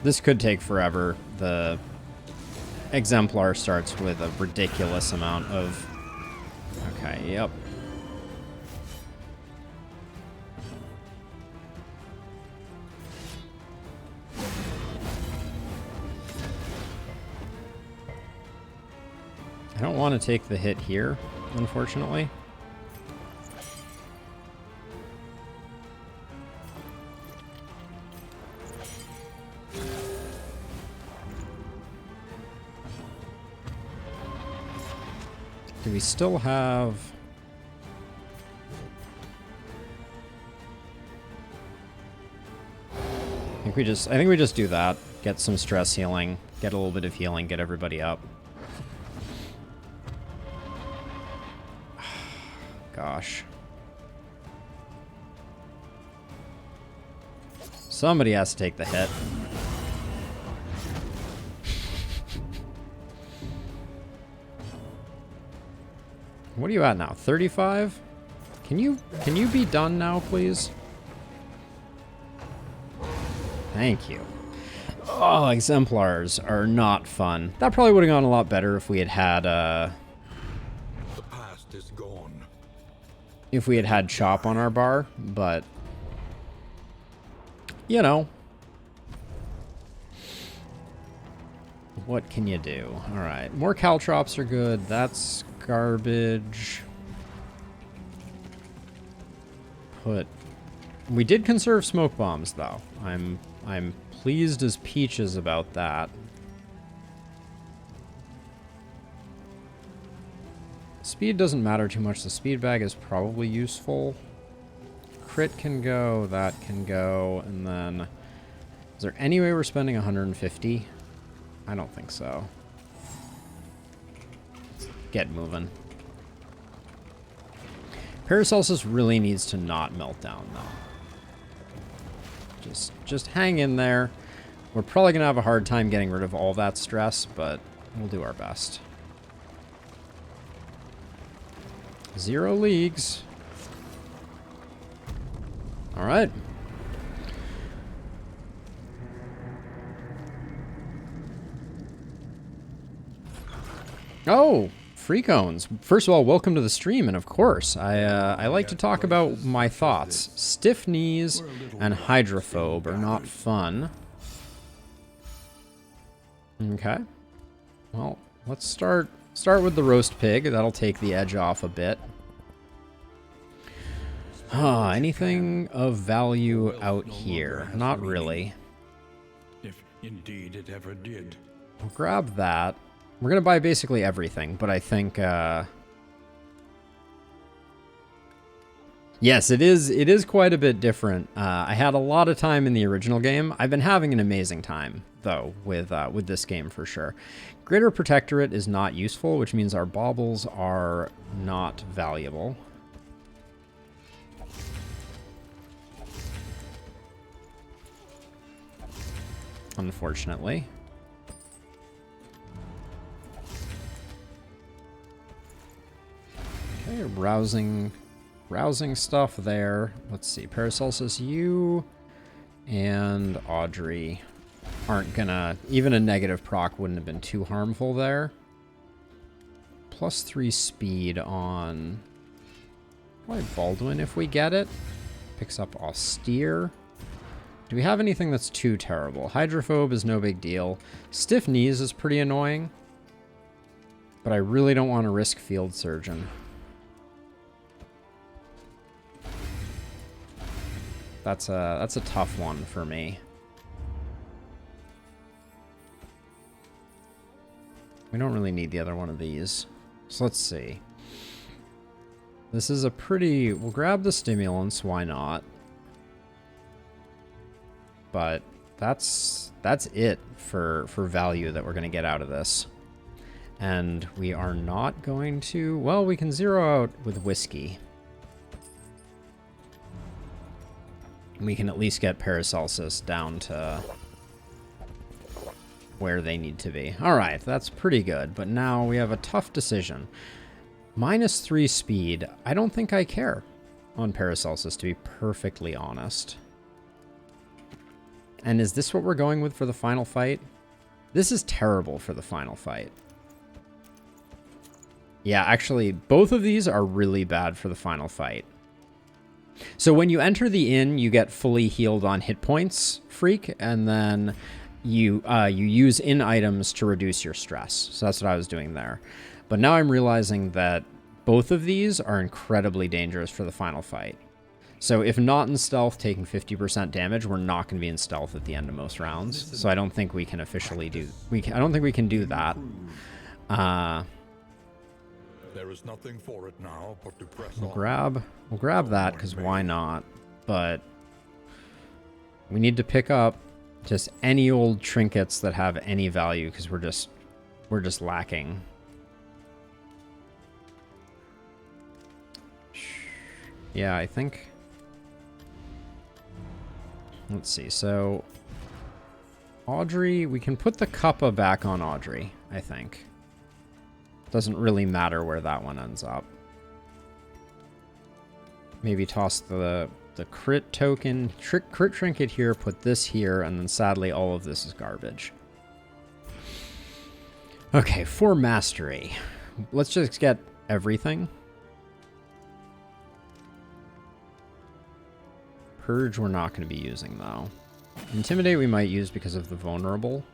This could take forever. The Exemplar starts with a ridiculous amount of... Okay, yep. I don't want to take the hit here, unfortunately. Do we still have... I think we just do that. Get some stress healing, get a little bit of healing, get everybody up. Gosh. Somebody has to take the hit. What are you at now? 35? Can you be done now, please? Thank you. Oh, Exemplars are not fun. That probably would have gone a lot better if we had had,
The past is gone.
if we had had Chop on our bar, but... You know. What can you do? Alright, more Caltrops are good. That's garbage. We did conserve smoke bombs, though. I'm pleased as peaches about that. speed doesn't matter too much. The speed bag is probably useful. Crit can go, that can go, and then... Is there any way we're spending 150? I don't think so. Let's get moving. Paracelsus really needs to not melt down, though. Just hang in there. We're probably going to have a hard time getting rid of all that stress, but we'll do our best. 0 leagues. All right. Oh, free cones. First of all, welcome to the stream, and of course, I like to talk about my thoughts. Stiff knees and hydrophobe are not fun. Okay. Well, let's start with the roast pig. That'll take the edge off a bit. Anything of value out here? Not really.
If indeed it ever did.
I'll grab that. We're going to buy basically everything, but I think... Yes, it is quite a bit different. I had a lot of time in the original game. I've been having an amazing time, though, with this game for sure. Greater Protectorate is not useful, which means our baubles are not valuable. Unfortunately. Okay, rousing stuff there. Let's see, Paracelsus, you and Audrey aren't gonna... Even a negative proc wouldn't have been too harmful there. +3 speed on... Probably Baldwin if we get it. Picks up Austere. Do we have anything that's too terrible? Hydrophobe is no big deal. Stiff knees is pretty annoying. But I really don't want to risk Field Surgeon. That's a tough one for me. We don't really need the other one of these. So let's see. This is a pretty... We'll grab the stimulants, why not? But that's it for value that we're going to get out of this. And we are not going to... Well, we can zero out with whiskey. We can at least get Paracelsus down to where they need to be. All right, that's pretty good. But now we have a tough decision. -3 speed. I don't think I care on Paracelsus, to be perfectly honest. And is this what we're going with for the final fight? This is terrible for the final fight. Yeah, actually, both of these are really bad for the final fight. So when you enter the inn, you get fully healed on hit points, Freak, and then you use inn items to reduce your stress. So that's what I was doing there. But now I'm realizing that both of these are incredibly dangerous for the final fight. So if not in stealth, taking 50% damage, we're not going to be in stealth at the end of most rounds. So I don't think we can officially do... I don't think we can do that.
There is nothing for it now but to press
We'll
on.
grab that, because why not? But we need to pick up just any old trinkets that have any value, because we're just lacking. Yeah, I think... Let's see, so... Audrey, we can put the Kappa back on Audrey, I think. Doesn't really matter where that one ends up. Maybe toss the crit token, crit trinket here, put this here, and then sadly all of this is garbage. Okay, for mastery. Let's just get everything. Purge we're not going to be using, though. Intimidate we might use because of the vulnerable.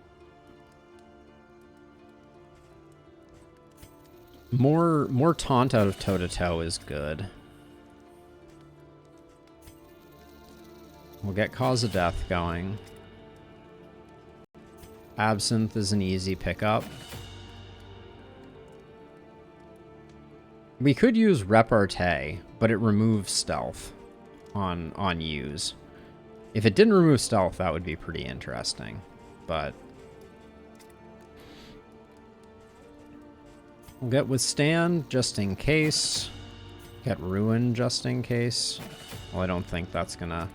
More taunt out of toe-to-toe is good. We'll get cause of death going. Absinthe is an easy pickup. We could use repartee, but it removes stealth on use. If it didn't remove stealth, that would be pretty interesting. But we'll get withstand just in case. Get ruin just in case. Well, I don't think that's gonna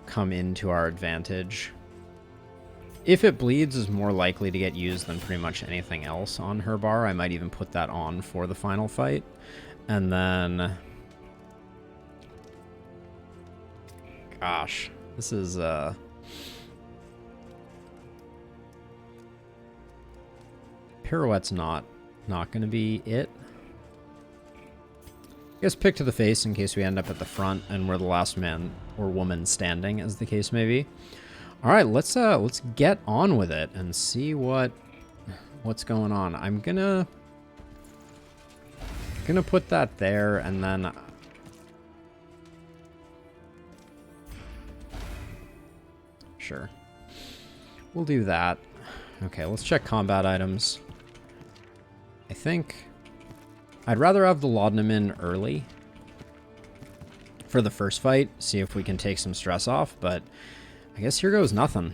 come into our advantage. If it bleeds is more likely to get used than pretty much anything else on her bar. I might even put that on for the final fight. And then... Gosh, this is... Pirouette's not going to be it. I guess pick to the face in case we end up at the front and we're the last man or woman standing, as the case may be. All right, let's get on with it and see what's going on. I'm gonna put that there, and then sure, we'll do that. Okay, let's check combat items. I think I'd rather have the laudanum in early for the first fight, see if we can take some stress off, but I guess here goes nothing.